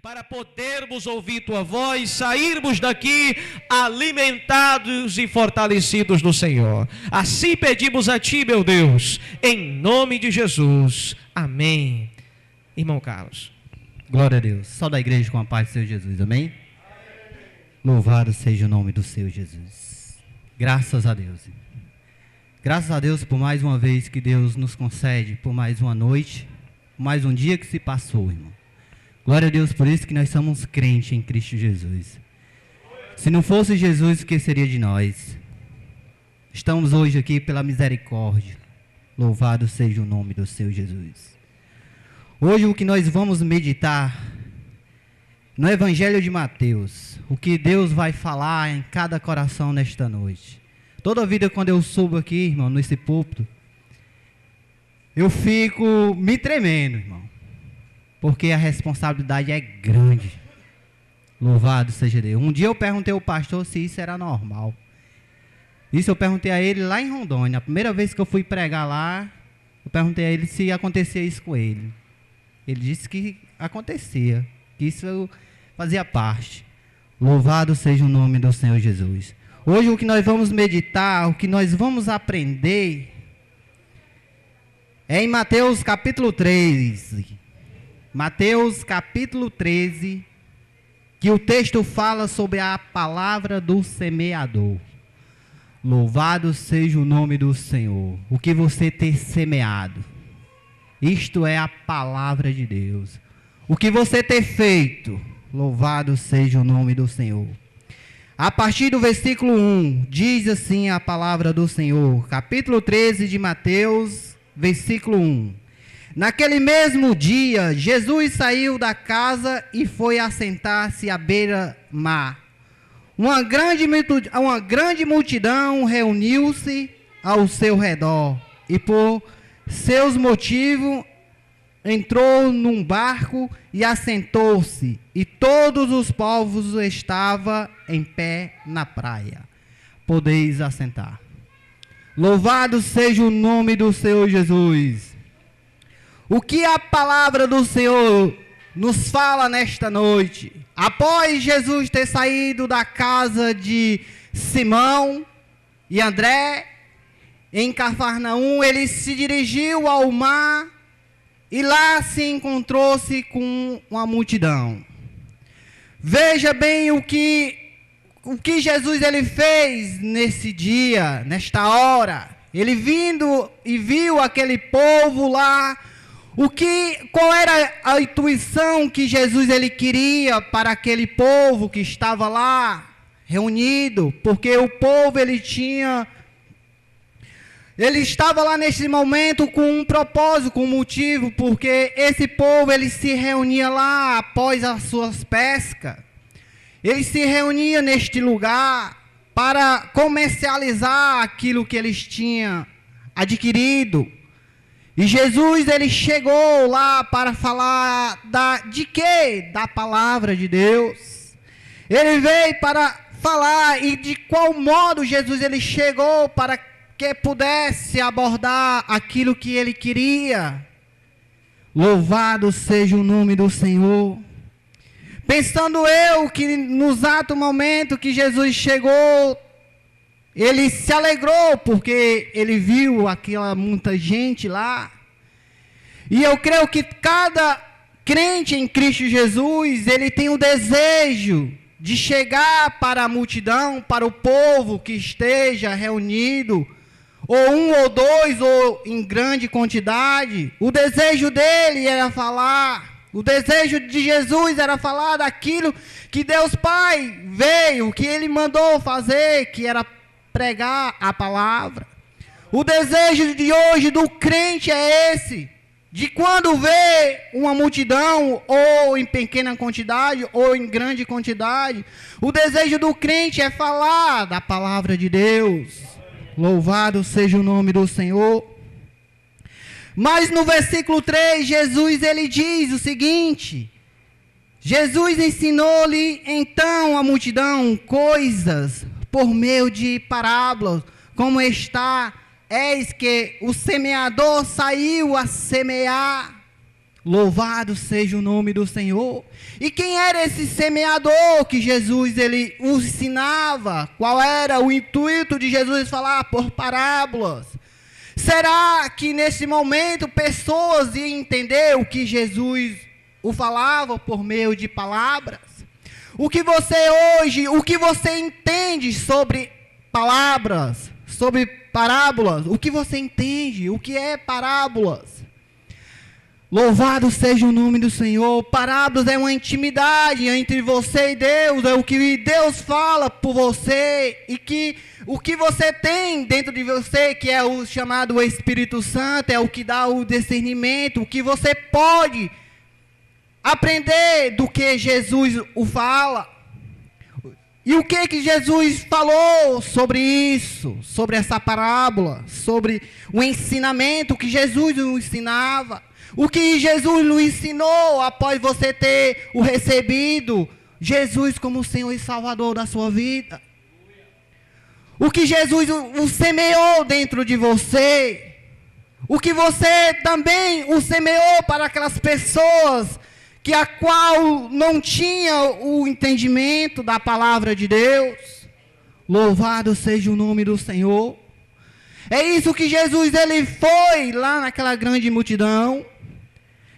para podermos ouvir tua voz, sairmos daqui alimentados e fortalecidos no Senhor. Assim pedimos a ti, meu Deus, em nome de Jesus. Amém. Irmão Carlos. Glória a Deus. Só da igreja com a paz do Senhor Jesus. Amém? Louvado seja o nome do Senhor Jesus. Graças a Deus. Graças a Deus por mais uma vez que Deus nos concede, por mais uma noite, por mais um dia que se passou, irmão. Glória a Deus por isso que nós somos crentes em Cristo Jesus. Se não fosse Jesus, o que seria de nós? Estamos hoje aqui pela misericórdia. Louvado seja o nome do Senhor Jesus. Hoje o que nós vamos meditar no Evangelho de Mateus, o que Deus vai falar em cada coração nesta noite. Toda vida quando eu subo aqui, irmão, nesse púlpito, eu fico me tremendo, irmão, porque a responsabilidade é grande. Louvado seja Deus. Um dia eu perguntei ao pastor se isso era normal. Isso eu perguntei a ele lá em Rondônia. A primeira vez que eu fui pregar lá, eu perguntei a ele se acontecia isso com ele. Ele disse que acontecia, que isso fazia parte. Louvado seja o nome do Senhor Jesus. Hoje o que nós vamos meditar, o que nós vamos aprender, é em Mateus capítulo 13. Mateus capítulo 13, que o texto fala sobre a palavra do semeador. Louvado seja o nome do Senhor. O que você tem semeado. Isto é a palavra de Deus. O que você tem feito. Louvado seja o nome do Senhor. A partir do versículo 1, diz assim a palavra do Senhor. Capítulo 13 de Mateus, versículo 1. Naquele mesmo dia, Jesus saiu da casa e foi assentar-se à beira-mar. Uma grande multidão reuniu-se ao seu redor e por seus motivos entrou num barco e assentou-se, e todos os povos estavam em pé na praia. Podeis assentar. Louvado seja o nome do Senhor Jesus. O que a palavra do Senhor nos fala nesta noite? Após Jesus ter saído da casa de Simão e André, em Cafarnaum, ele se dirigiu ao mar e lá se encontrou-se com uma multidão. Veja bem o que Jesus ele fez nesse dia, nesta hora. Ele vindo e viu aquele povo lá. Qual era a intuição que Jesus ele queria para aquele povo que estava lá reunido? Porque o povo ele estava lá nesse momento com um propósito, com um motivo, porque esse povo ele se reunia lá após as suas pescas. Ele se reunia neste lugar para comercializar aquilo que eles tinham adquirido. E Jesus ele chegou lá para falar de quê? Da palavra de Deus. Ele veio para falar, e de qual modo Jesus ele chegou para que pudesse abordar aquilo que ele queria. Louvado seja o nome do Senhor. Pensando eu que no exato momento que Jesus chegou, ele se alegrou porque ele viu aquela muita gente lá. E eu creio que cada crente em Cristo Jesus, ele tem o desejo de chegar para a multidão, para o povo que esteja reunido, ou um ou dois, ou em grande quantidade. O desejo dele era falar, o desejo de Jesus era falar daquilo que Deus Pai veio, que ele mandou fazer, que era pregar a palavra. O desejo de hoje do crente é esse, de quando vê uma multidão, ou em pequena quantidade, ou em grande quantidade, o desejo do crente é falar da palavra de Deus. Louvado seja o nome do Senhor. Mas no versículo 3, Jesus ele diz o seguinte: Jesus ensinou-lhe então a multidão coisas por meio de parábolas, como está, eis que o semeador saiu a semear. Louvado seja o nome do Senhor. E quem era esse semeador que Jesus ele os ensinava? Qual era o intuito de Jesus falar por parábolas? Será que nesse momento pessoas iam entender o que Jesus o falava por meio de palavras? O que você entende sobre palavras, sobre parábolas? O que você entende? O que é parábolas? Louvado seja o nome do Senhor. Parábolas é uma intimidade entre você e Deus. É o que Deus fala por você. E que o que você tem dentro de você, que é o chamado Espírito Santo, é o que dá o discernimento. O que você pode aprender do que Jesus o fala. E o que Jesus falou sobre isso? Sobre essa parábola. Sobre o ensinamento que Jesus nos ensinava. O que Jesus nos ensinou após você ter o recebido Jesus como Senhor e Salvador da sua vida. O que Jesus o semeou dentro de você. O que você também o semeou para aquelas pessoas que a qual não tinha o entendimento da palavra de Deus. Louvado seja o nome do Senhor. É isso que Jesus ele foi lá naquela grande multidão.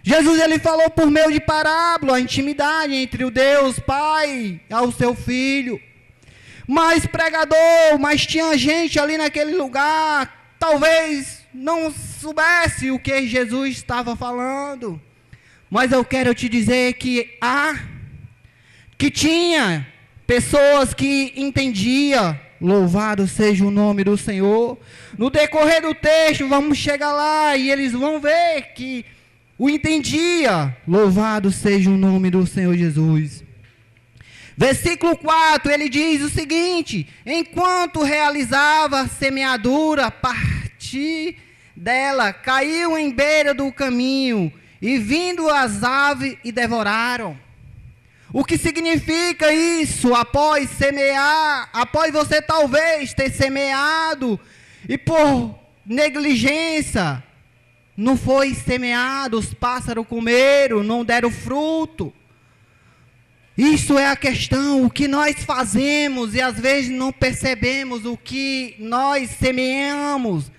Jesus ele falou por meio de parábola, a intimidade entre o Deus Pai e o seu Filho. Mas pregador, mas tinha gente ali naquele lugar, talvez não soubesse o que Jesus estava falando. Mas eu quero te dizer que tinha pessoas que entendiam. Louvado seja o nome do Senhor. No decorrer do texto, vamos chegar lá e eles vão ver que o entendia. Louvado seja o nome do Senhor Jesus. Versículo 4, ele diz o seguinte: enquanto realizava a semeadura, parti dela, caiu em beira do caminho, e vindo as aves e devoraram. O que significa isso? Após semear, após você talvez ter semeado, e por negligência, não foi semeado, os pássaros comeram, não deram fruto. Isso é a questão, o que nós fazemos e às vezes não percebemos o que nós semeamos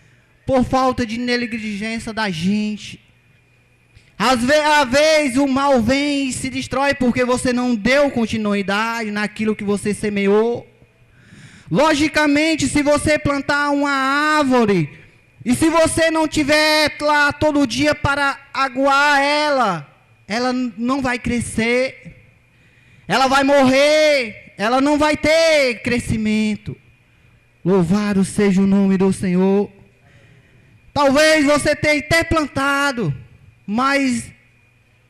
por falta de negligência da gente. Às vezes o mal vem e se destrói porque você não deu continuidade naquilo que você semeou. Logicamente, se você plantar uma árvore, e se você não tiver lá todo dia para aguar ela não vai crescer. Ela vai morrer, ela não vai ter crescimento. Louvado seja o nome do Senhor. Talvez você tenha até plantado, mas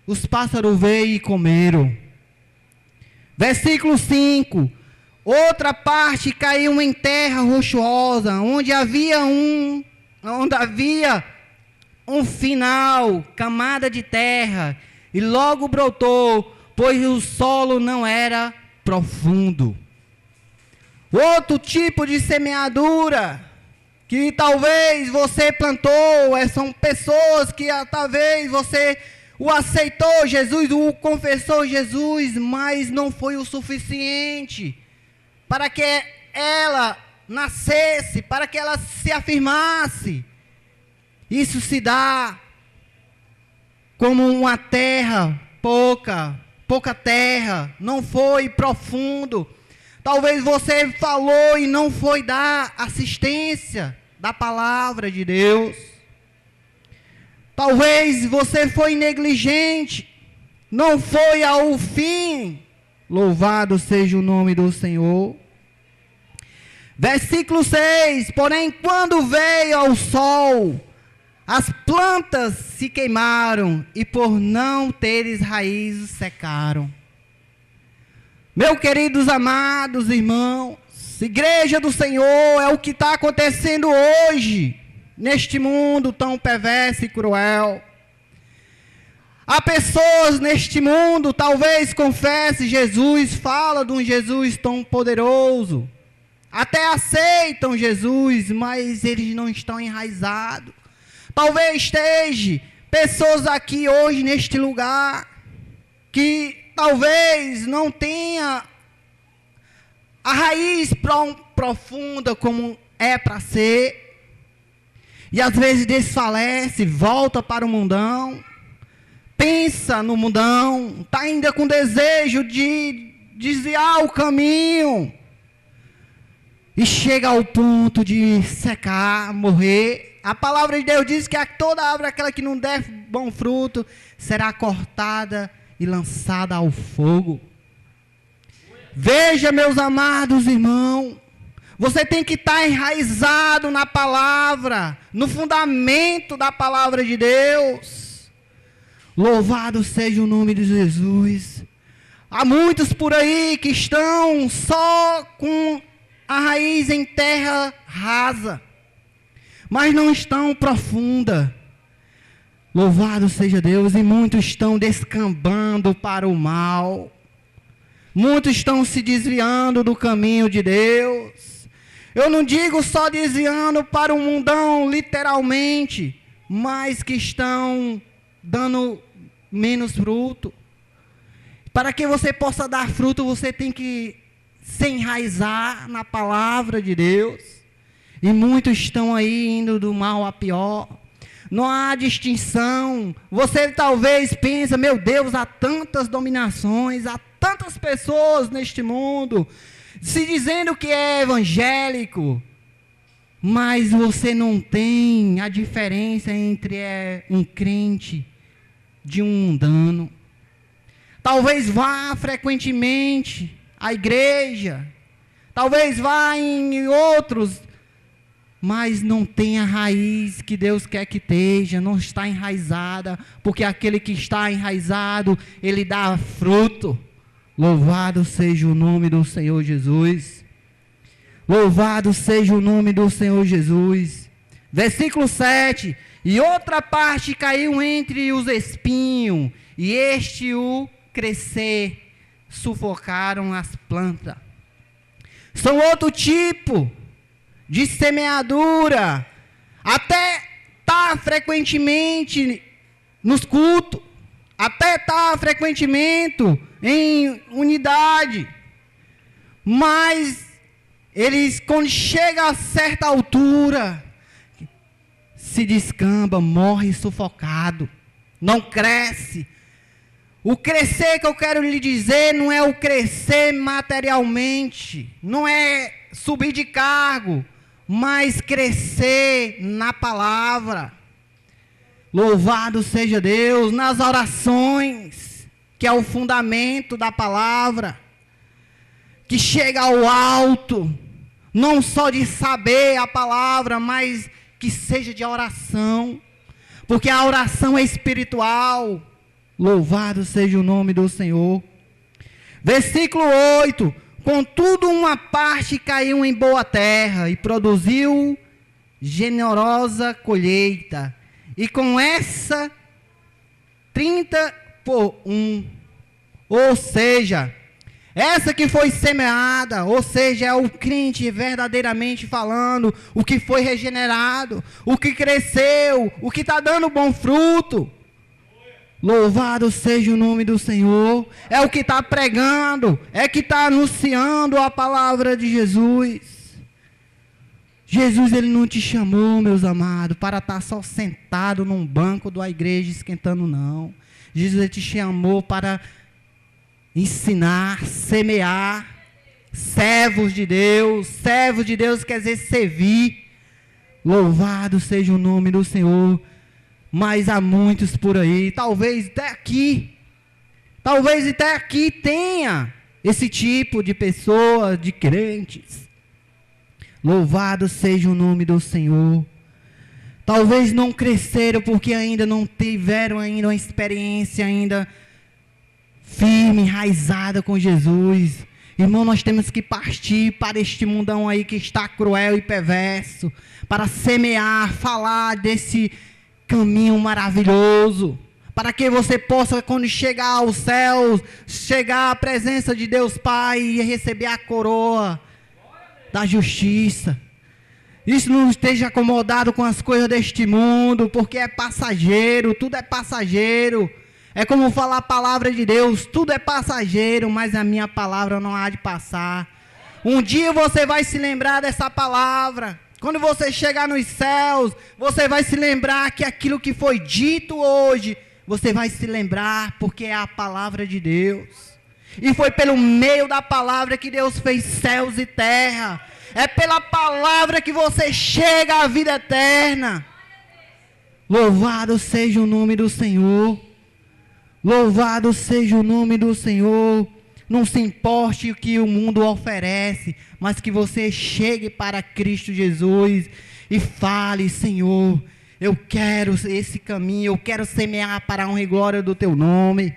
os pássaros veio e comeram. Versículo 5. Outra parte caiu em terra rochosa, onde havia um final, camada de terra, e logo brotou, pois o solo não era profundo. Outro tipo de semeadura que talvez você plantou, são pessoas que talvez você o aceitou Jesus, o confessou Jesus, mas não foi o suficiente para que ela nascesse, para que ela se afirmasse. Isso se dá como uma terra pouca terra, não foi profundo. Talvez você falou e não foi dar assistência da palavra de Deus. Talvez você foi negligente, não foi ao fim. Louvado seja o nome do Senhor. Versículo 6, porém quando veio ao sol, as plantas se queimaram e por não teres raízes secaram. Meus queridos amados irmãos, igreja do Senhor, é o que está acontecendo hoje, neste mundo tão perverso e cruel. Há pessoas neste mundo, talvez confesse Jesus, fala de um Jesus tão poderoso, até aceitam Jesus, mas eles não estão enraizados. Talvez esteja pessoas aqui hoje neste lugar que talvez não tenha a raiz profunda como é para ser, e às vezes desfalece, volta para o mundão, pensa no mundão, está ainda com desejo de desviar o caminho, e chega ao ponto de secar, morrer. A palavra de Deus diz que toda árvore, aquela que não der bom fruto, será cortada e lançada ao fogo. Veja, meus amados irmãos, você tem que estar enraizado na palavra, no fundamento da palavra de Deus. Louvado seja o nome de Jesus. Há muitos por aí que estão só com a raiz em terra rasa, mas não estão profunda. Louvado seja Deus. E muitos estão descambando para o mal. Muitos estão se desviando do caminho de Deus. Eu não digo só desviando para o mundão, literalmente, mas que estão dando menos fruto. Para que você possa dar fruto, você tem que se enraizar na palavra de Deus. E muitos estão aí indo do mal a pior. Não há distinção. Você talvez pense, meu Deus, há tantas dominações, há tantas pessoas neste mundo, se dizendo que é evangélico, mas você não tem a diferença entre um crente de um mundano. Talvez vá frequentemente à igreja, talvez vá em outros, mas não tem a raiz que Deus quer que esteja, não está enraizada, porque aquele que está enraizado, ele dá fruto. Louvado seja o nome do Senhor Jesus. Louvado seja o nome do Senhor Jesus. Versículo 7. E outra parte caiu entre os espinhos, e este o crescer, sufocaram as plantas. São outro tipo de semeadura, até está frequentemente nos cultos, até está frequentemente em unidade, mas eles, quando chega a certa altura, se descamba, morre sufocado, não cresce. O crescer que eu quero lhe dizer não é o crescer materialmente, não é subir de cargo, mas crescer na palavra. Louvado seja Deus, nas orações, que é o fundamento da palavra, que chega ao alto, não só de saber a palavra, mas que seja de oração, porque a oração é espiritual. Louvado seja o nome do Senhor. Versículo 8. Contudo, uma parte caiu em boa terra e produziu generosa colheita. E com essa 30 por 1. Ou seja, essa que foi semeada, ou seja, é o crente verdadeiramente falando, o que foi regenerado, o que cresceu, o que está dando bom fruto. Louvado seja o nome do Senhor. É o que está pregando, é que está anunciando a palavra de Jesus. Jesus, ele não te chamou, meus amados, para estar só sentado num banco da igreja esquentando, não. Jesus, ele te chamou para ensinar, semear. Servos de Deus quer dizer servir. Louvado seja o nome do Senhor. Mas há muitos por aí, talvez até aqui tenha esse tipo de pessoa, de crentes. Louvado seja o nome do Senhor. Talvez não cresceram porque ainda não tiveram ainda uma experiência ainda firme, enraizada com Jesus. Irmão, nós temos que partir para este mundão aí que está cruel e perverso, para semear, falar desse caminho maravilhoso, para que você possa, quando chegar aos céus, chegar à presença de Deus Pai e receber a coroa da justiça. Isso não esteja acomodado com as coisas deste mundo, porque é passageiro, tudo é passageiro. É como falar a palavra de Deus, tudo é passageiro, mas a minha palavra não há de passar. Um dia você vai se lembrar dessa palavra. Quando você chegar nos céus, você vai se lembrar que aquilo que foi dito hoje, você vai se lembrar porque é a palavra de Deus. E foi pelo meio da palavra que Deus fez céus e terra. É pela palavra que você chega à vida eterna. Louvado seja o nome do Senhor. Louvado seja o nome do Senhor. Não se importe o que o mundo oferece, mas que você chegue para Cristo Jesus e fale: Senhor, eu quero esse caminho, eu quero semear para a honra e glória do teu nome.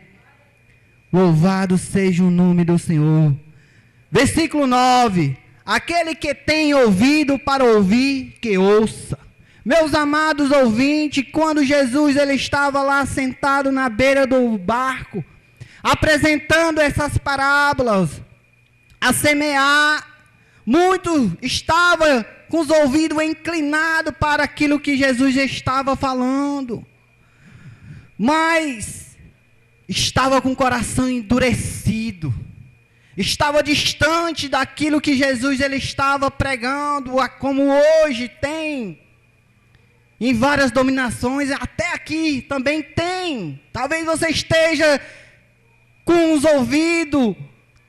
Louvado seja o nome do Senhor. Versículo 9. Aquele que tem ouvido para ouvir, que ouça. Meus amados ouvintes, quando Jesus ele estava lá sentado na beira do barco, apresentando essas parábolas, a semear, muitos estavam com os ouvidos inclinados para aquilo que Jesus estava falando, mas estava com o coração endurecido, estava distante daquilo que Jesus ele estava pregando, como hoje tem em várias dominações, até aqui também tem. Talvez você esteja com os ouvidos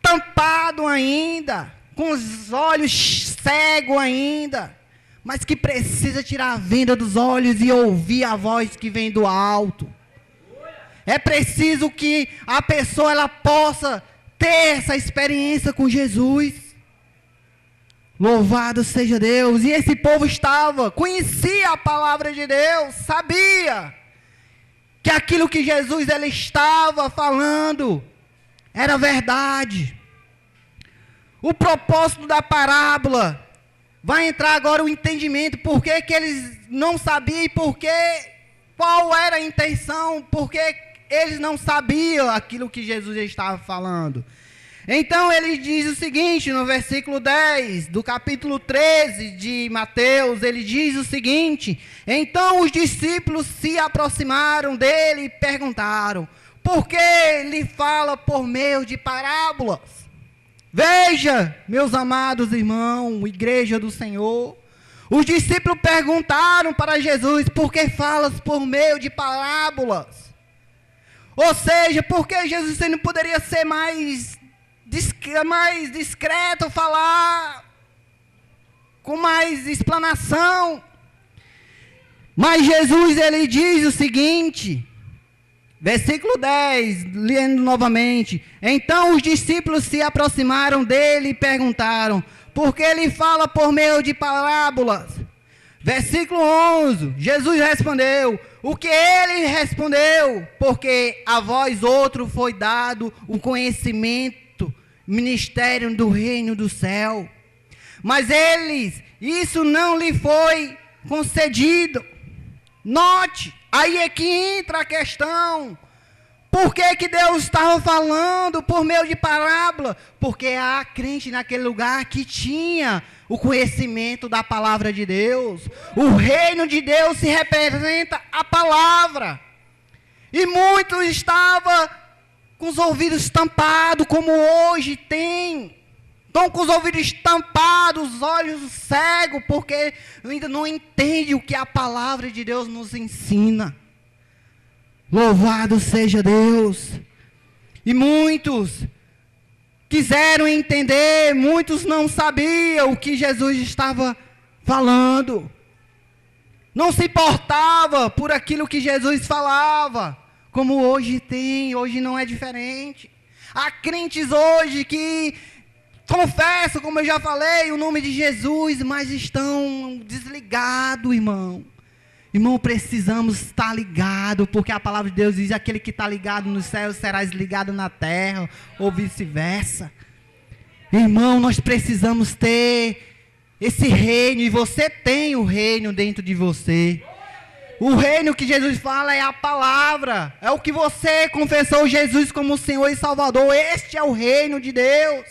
tampados ainda, com os olhos cegos ainda, mas que precisa tirar a venda dos olhos e ouvir a voz que vem do alto. É preciso que a pessoa ela possa ter essa experiência com Jesus. Louvado seja Deus. E esse povo conhecia a palavra de Deus, sabia que aquilo que Jesus ele estava falando era verdade. O propósito da parábola vai entrar agora o entendimento, por que eles não sabiam e qual era a intenção, porque eles não sabiam aquilo que Jesus estava falando. Então ele diz o seguinte, no versículo 10 do capítulo 13 de Mateus, ele diz o seguinte: então os discípulos se aproximaram dele e perguntaram: por que ele fala por meio de parábolas? Veja, meus amados irmãos, igreja do Senhor, os discípulos perguntaram para Jesus: por que falas por meio de parábolas? Ou seja, por que Jesus não poderia ser mais discreto, falar com mais explanação? Mas Jesus ele diz o seguinte, versículo 10, lendo novamente: então os discípulos se aproximaram dele e perguntaram: por que ele fala por meio de parábolas? Versículo 11, Jesus respondeu: o que ele respondeu? Porque a vós outro foi dado o conhecimento, ministério do reino do céu, mas isso não lhe foi concedido. Note, aí é que entra a questão. Por que Deus estava falando por meio de parábola? Porque há crente naquele lugar que tinha o conhecimento da palavra de Deus. O reino de Deus se representa a palavra. E muitos estavam com os ouvidos tampados, como hoje tem. Estão com os ouvidos tampados, os olhos cegos, porque ainda não entendem o que a palavra de Deus nos ensina. Louvado seja Deus. E muitos quiseram entender, muitos não sabiam o que Jesus estava falando. Não se importava por aquilo que Jesus falava, como hoje tem, hoje não é diferente. Há crentes hoje que confessam, como eu já falei, o nome de Jesus, mas estão desligados, irmão. Irmão, precisamos estar ligados, porque a palavra de Deus diz: aquele que está ligado nos céus será desligado na terra, ou vice-versa. Irmão, nós precisamos ter esse reino, e você tem o reino dentro de você. O reino que Jesus fala é a palavra, é o que você confessou Jesus como Senhor e Salvador. Este é o reino de Deus,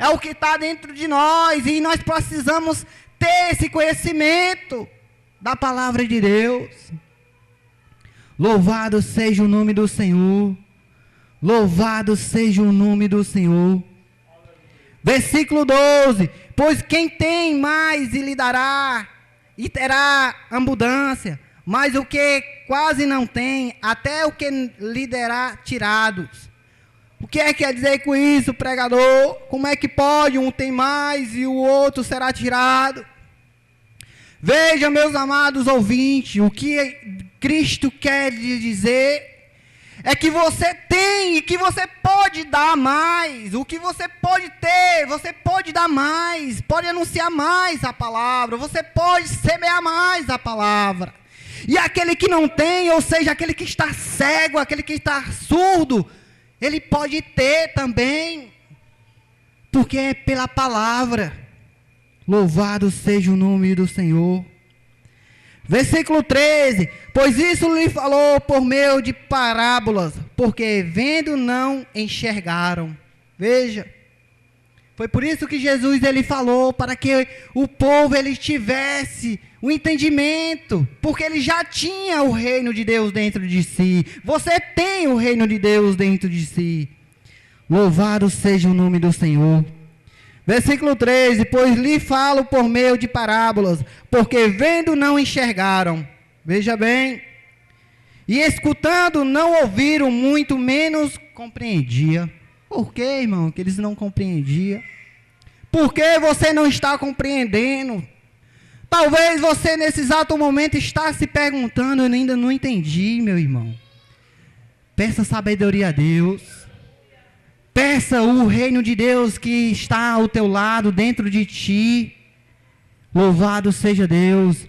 é o que está dentro de nós, e nós precisamos ter esse conhecimento da palavra de Deus. Louvado seja o nome do Senhor. Louvado seja o nome do Senhor. Versículo 12. Pois quem tem mais lhe dará, e terá abundância. Mas o que quase não tem, até o que lhe dará tirados. O que é que quer dizer com isso, pregador? Como é que pode um tem mais e o outro será tirado? Veja, meus amados ouvintes, o que Cristo quer lhe dizer é que você tem e que você pode dar mais. O que você pode ter, você pode dar mais, pode anunciar mais a palavra, você pode semear mais a palavra. E aquele que não tem, ou seja, aquele que está cego, aquele que está surdo, ele pode ter também, porque é pela palavra. Louvado seja o nome do Senhor. Versículo 13. Pois isso lhe falou por meio de parábolas, porque vendo não enxergaram. Veja, foi por isso que Jesus ele falou, para que o povo ele tivesse o entendimento, porque ele já tinha o reino de Deus dentro de si. Você tem o reino de Deus dentro de si. Louvado seja o nome do Senhor. Versículo 13, pois lhe falo por meio de parábolas, porque vendo não enxergaram. Veja bem. E escutando não ouviram, muito menos compreendia. Por que, irmão, que eles não compreendiam? Por que você não está compreendendo? Talvez você nesse exato momento está se perguntando, eu ainda não entendi, meu irmão. Peça sabedoria a Deus. Peça o reino de Deus que está ao teu lado, dentro de ti. Louvado seja Deus.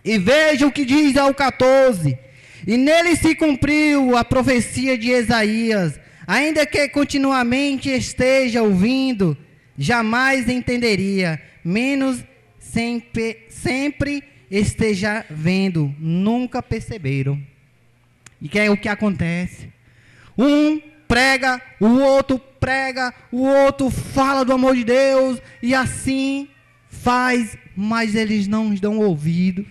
E veja o que diz ao 14. E nele se cumpriu a profecia de Isaías. Ainda que continuamente esteja ouvindo, jamais entenderia. Menos sempre esteja vendo, nunca perceberam. E que é o que acontece? Um prega, o outro fala do amor de Deus, e assim faz, mas eles não dão ouvido.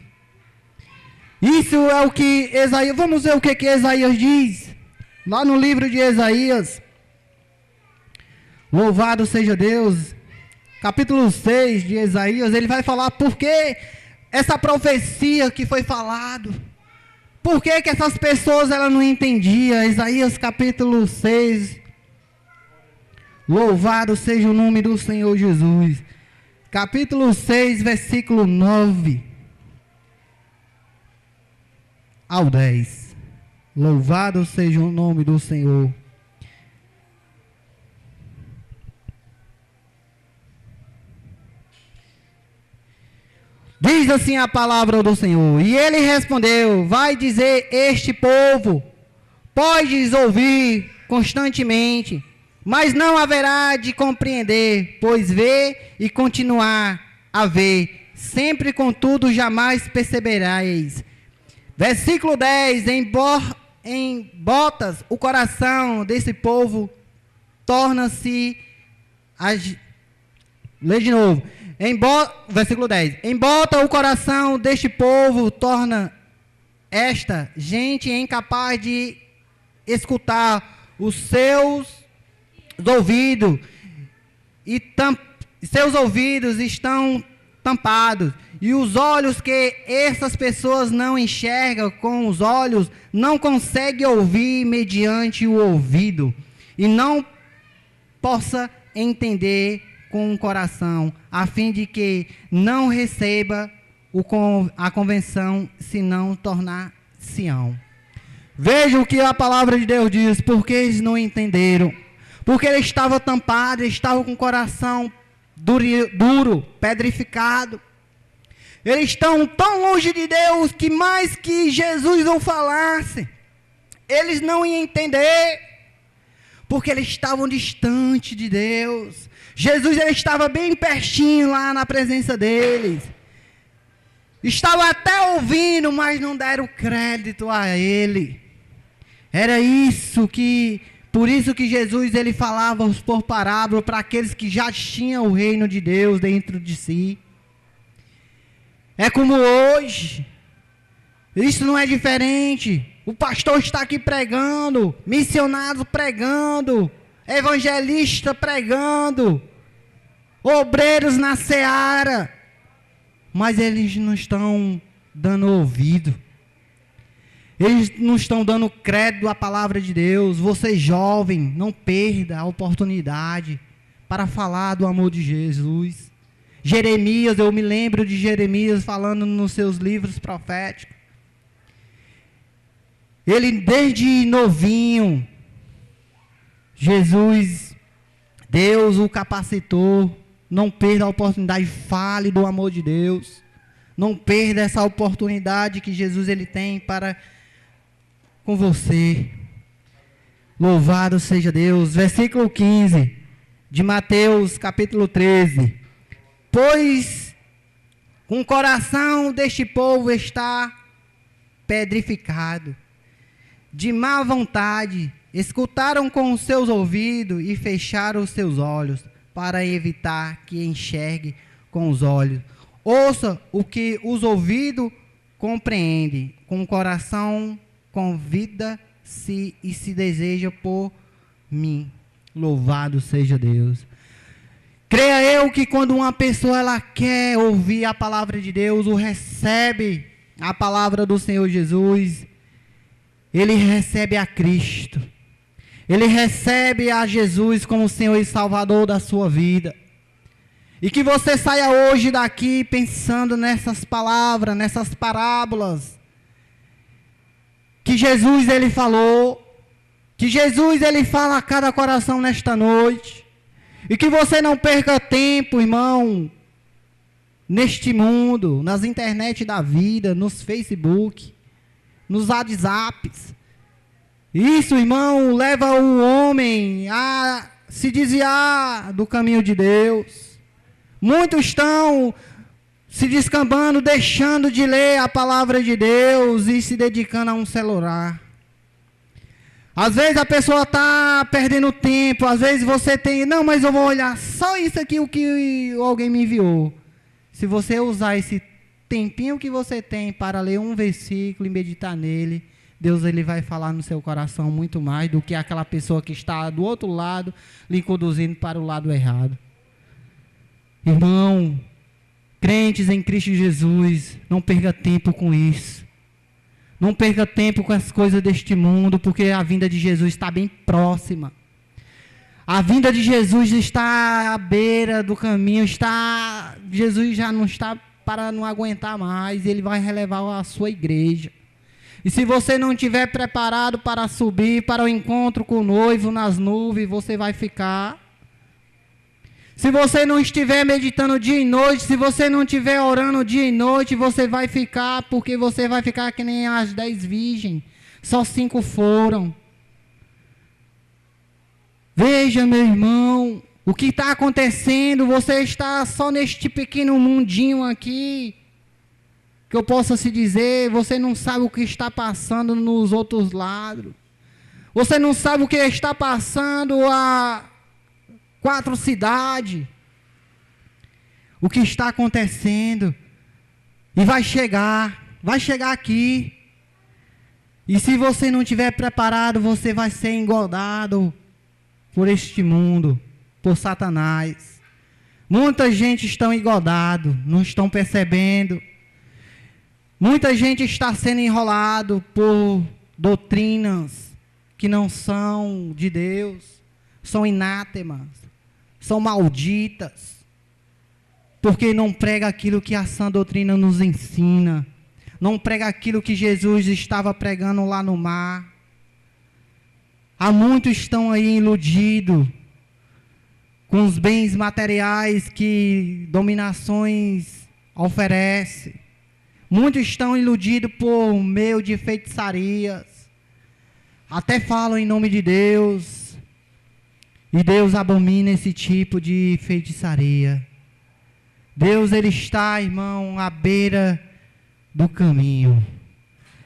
Isso é o que Isaías, vamos ver o que Isaías diz, lá no livro de Isaías, louvado seja Deus, capítulo 6 de Isaías, ele vai falar por que essa profecia que foi falado. Por que que essas pessoas ela não entendiam? Isaías capítulo 6. Louvado seja o nome do Senhor Jesus. Capítulo 6, versículo 9 ao 10. Louvado seja o nome do Senhor. Diz assim a palavra do Senhor. E ele respondeu, vai dizer este povo, podes ouvir constantemente, mas não haverá de compreender, pois vê e continuar a ver, sempre contudo jamais percebereis. Versículo 10, em botas o coração desse povo torna-se, lê de novo. Versículo 10. Embota o coração deste povo, torna esta gente incapaz de escutar os seus ouvidos, e seus ouvidos estão tampados, e os olhos que essas pessoas não enxergam com os olhos, não conseguem ouvir mediante o ouvido, e não possa entender com o coração, a fim de que não receba a convenção, se não tornar Sião. Vejam o que a palavra de Deus diz, porque eles não entenderam, porque ele estava tampado, ele estava com o coração duro, pedrificado. Eles estão tão longe de Deus, que mais que Jesus não falasse, eles não iam entender, porque eles estavam distante de Deus. Jesus ele estava bem pertinho lá na presença deles. Estava até ouvindo, mas não deram crédito a ele. Era isso que, por isso que Jesus ele falava por parábola para aqueles que já tinham o reino de Deus dentro de si. É como hoje. Isso não é diferente. O pastor está aqui pregando, missionários pregando, evangelista pregando, obreiros na seara, mas eles não estão dando ouvido. Eles não estão dando crédito à palavra de Deus. Você jovem, não perda a oportunidade para falar do amor de Jesus. Jeremias, eu me lembro de Jeremias falando nos seus livros proféticos. Ele desde novinho, Jesus, Deus o capacitou. Não perda a oportunidade, fale do amor de Deus. Não perda essa oportunidade que Jesus ele tem para com você. Louvado seja Deus. Versículo 15 de Mateus capítulo 13. Pois com o coração deste povo está pedrificado, de má vontade, escutaram com os seus ouvidos e fecharam os seus olhos, para evitar que enxergue com os olhos. Ouça o que os ouvidos compreendem, com o coração convida-se e se deseja por mim. Louvado seja Deus. Creia eu que quando uma pessoa ela quer ouvir a palavra de Deus, ou recebe a palavra do Senhor Jesus, ele recebe a Cristo. Ele recebe a Jesus como Senhor e Salvador da sua vida. E que você saia hoje daqui pensando nessas palavras, nessas parábolas que Jesus ele falou, que Jesus ele fala a cada coração nesta noite. E que você não perca tempo, irmão, neste mundo, nas internet da vida, nos Facebook, nos WhatsApps. Isso, irmão, leva o homem a se desviar do caminho de Deus. Muitos estão se descambando, deixando de ler a palavra de Deus e se dedicando a um celular. Às vezes a pessoa está perdendo tempo, às vezes você tem, não, mas eu vou olhar só isso aqui, o que alguém me enviou. Se você usar esse tempinho que você tem para ler um versículo e meditar nele, Deus ele vai falar no seu coração muito mais do que aquela pessoa que está do outro lado, lhe conduzindo para o lado errado. Irmão, crentes em Cristo Jesus, não perca tempo com isso. Não perca tempo com as coisas deste mundo, porque a vinda de Jesus está bem próxima. A vinda de Jesus está à beira do caminho, Jesus já não está para não aguentar mais, ele vai relevar a sua igreja. E se você não estiver preparado para subir para o encontro com o noivo nas nuvens, você vai ficar. Se você não estiver meditando dia e noite, se você não estiver orando dia e noite, você vai ficar, porque você vai ficar que nem as 10 virgens. Só 5 foram. Veja, meu irmão, o que está acontecendo, você está só neste pequeno mundinho aqui, que eu possa se dizer, você não sabe o que está passando nos outros lados. Você não sabe o que está passando a 4 cidades. O que está acontecendo. E vai chegar aqui. E se você não estiver preparado, você vai ser engodado por este mundo, por Satanás. Muita gente está engodado, não estão percebendo. Muita gente está sendo enrolado por doutrinas que não são de Deus, são inátemas, são malditas, porque não prega aquilo que a sã doutrina nos ensina, não prega aquilo que Jesus estava pregando lá no mar. Há muitos que estão aí iludidos com os bens materiais que dominações oferecem. Muitos estão iludidos por meio de feitiçarias. Até falam em nome de Deus. E Deus abomina esse tipo de feitiçaria. Deus, ele está, irmão, à beira do caminho.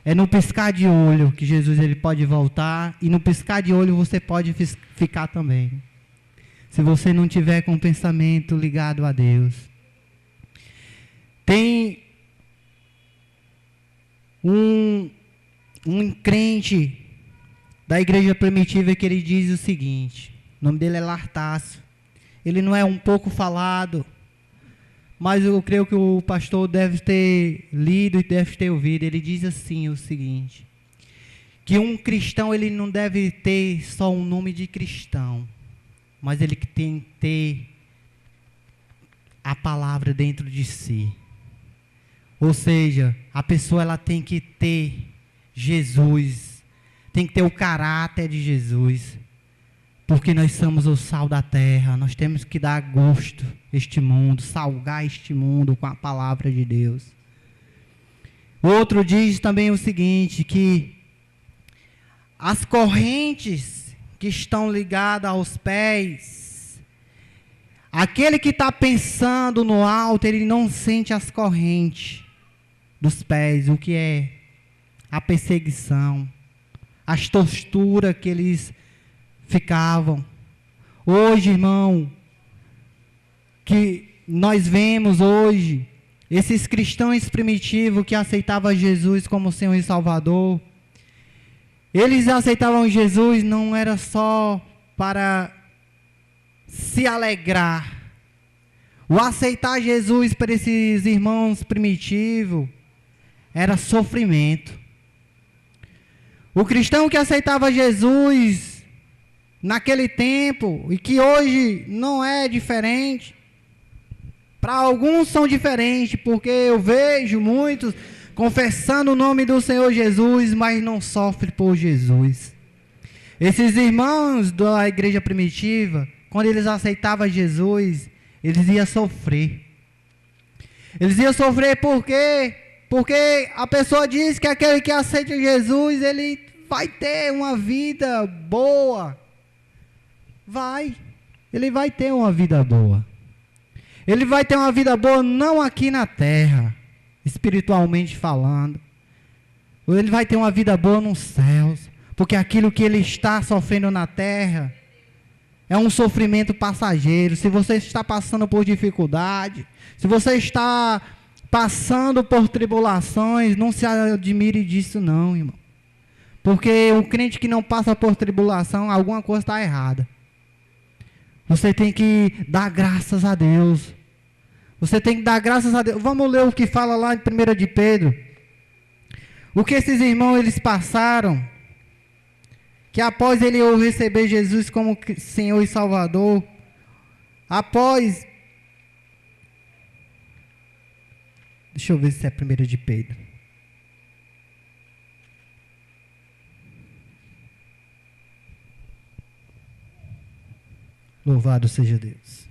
É no piscar de olho que Jesus ele pode voltar. E no piscar de olho você pode ficar também. Se você não tiver com o pensamento ligado a Deus. Tem um crente da igreja primitiva que ele diz o seguinte, o nome dele é Lartácio. Ele não é um pouco falado, mas eu creio que o pastor deve ter lido e deve ter ouvido. Ele diz assim o seguinte, que um cristão ele não deve ter só um nome de cristão, mas ele tem que ter a palavra dentro de si. Ou seja, a pessoa ela tem que ter Jesus, tem que ter o caráter de Jesus, porque nós somos o sal da terra, nós temos que dar gosto a este mundo, salgar este mundo com a palavra de Deus. O outro diz também o seguinte, que as correntes que estão ligadas aos pés, aquele que está pensando no alto, ele não sente as correntes dos pés, o que é a perseguição, as torturas que eles ficavam. Hoje, irmão, que nós vemos hoje, esses cristãos primitivos que aceitavam Jesus como Senhor e Salvador, eles aceitavam Jesus não era só para se alegrar. O aceitar Jesus para esses irmãos primitivos era sofrimento. O cristão que aceitava Jesus naquele tempo, e que hoje não é diferente, para alguns são diferentes, porque eu vejo muitos confessando o nome do Senhor Jesus, mas não sofrem por Jesus. Esses irmãos da igreja primitiva, quando eles aceitavam Jesus, eles iam sofrer. Eles iam sofrer por quê? Porque a pessoa diz que aquele que aceita Jesus, ele vai ter uma vida boa. Ele vai ter uma vida boa. Ele vai ter uma vida boa não aqui na terra, espiritualmente falando. Ele vai ter uma vida boa nos céus, porque aquilo que ele está sofrendo na terra é um sofrimento passageiro. Se você está passando por dificuldade, se você está passando por tribulações, não se admire disso não, irmão. Porque o crente que não passa por tribulação, alguma coisa está errada. Você tem que dar graças a Deus. Você tem que dar graças a Deus. Vamos ler o que fala lá em 1 de Pedro. O que esses irmãos eles passaram, que após ele receber Jesus como Senhor e Salvador, deixa eu ver se é 1 de Pedro. Louvado seja Deus.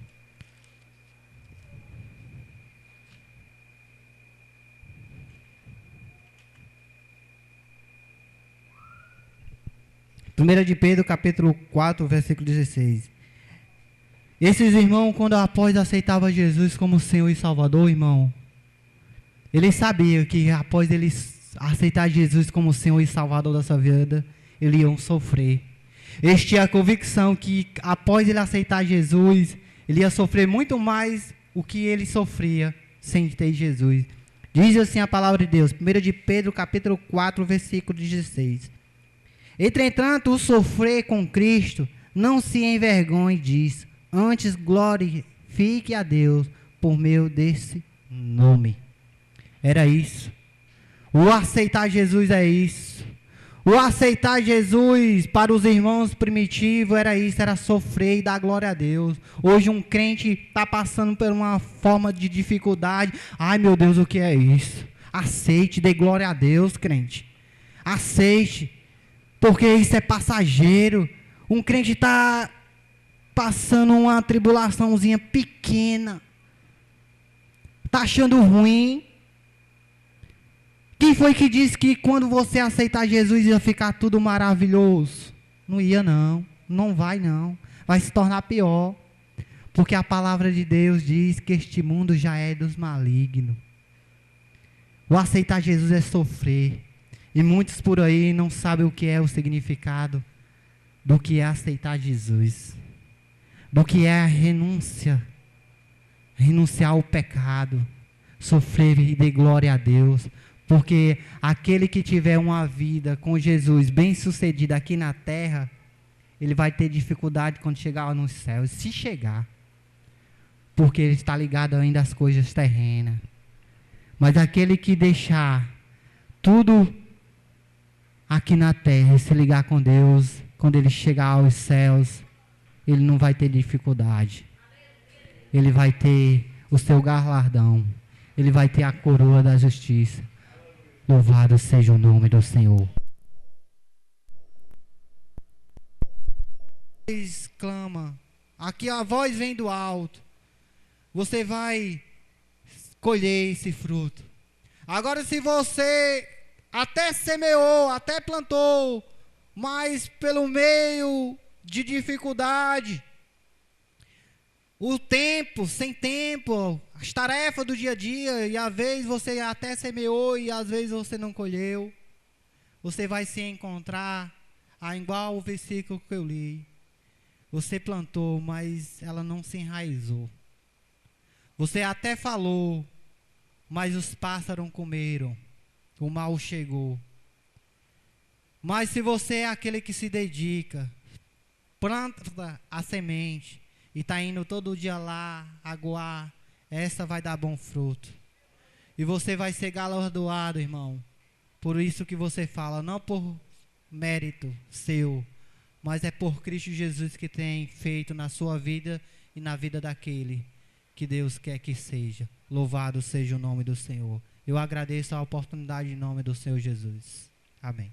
Primeira de Pedro, capítulo 4, versículo 16. Esses irmãos, quando após aceitavam Jesus como Senhor e Salvador, irmão, eles sabiam que após eles aceitar Jesus como Senhor e Salvador da sua vida, eles iam sofrer. Eles tinham a convicção que após ele aceitar Jesus, ele ia sofrer muito mais o que ele sofria sem ter Jesus. Diz assim a palavra de Deus, 1 de Pedro, capítulo 4, versículo 16. Entretanto, o sofrer com Cristo, não se envergonhe disso, antes glorifique a Deus por meio desse nome. Era isso. O aceitar Jesus é isso. O aceitar Jesus para os irmãos primitivos era isso, era sofrer e dar glória a Deus. Hoje um crente está passando por uma forma de dificuldade. Ai meu Deus, o que é isso? Aceite, dê glória a Deus, crente. Aceite, porque isso é passageiro. Um crente está passando uma tribulaçãozinha pequena, está achando ruim. Quem foi que disse que quando você aceitar Jesus ia ficar tudo maravilhoso? Não ia não, não vai não, vai se tornar pior, porque a palavra de Deus diz que este mundo já é dos malignos. O aceitar Jesus é sofrer, e muitos por aí não sabem o que é o significado do que é aceitar Jesus, do que é a renúncia, renunciar ao pecado, sofrer e dar glória a Deus, Porque aquele que tiver uma vida com Jesus bem-sucedida aqui na terra, ele vai ter dificuldade quando chegar nos céus, se chegar. Porque ele está ligado ainda às coisas terrenas. Mas aquele que deixar tudo aqui na terra e se ligar com Deus, quando ele chegar aos céus, ele não vai ter dificuldade. Ele vai ter o seu galardão. Ele vai ter a coroa da justiça. Louvado seja o nome do Senhor. Clama. Aqui a voz vem do alto. Você vai colher esse fruto. Agora, se você até semeou, até plantou, mas pelo meio de dificuldade, o tempo, sem tempo, as tarefas do dia a dia, e às vezes você até semeou e às vezes você não colheu, você vai se encontrar igual o versículo que eu li. Você plantou, mas ela não se enraizou. Você até falou, mas os pássaros comeram, o mal chegou. Mas se você é aquele que se dedica, planta a semente e está indo todo dia lá aguar, essa vai dar bom fruto. E você vai ser galardoado, irmão. Por isso que você fala, não por mérito seu, mas é por Cristo Jesus que tem feito na sua vida e na vida daquele que Deus quer que seja. Louvado seja o nome do Senhor. Eu agradeço a oportunidade em nome do Senhor Jesus. Amém.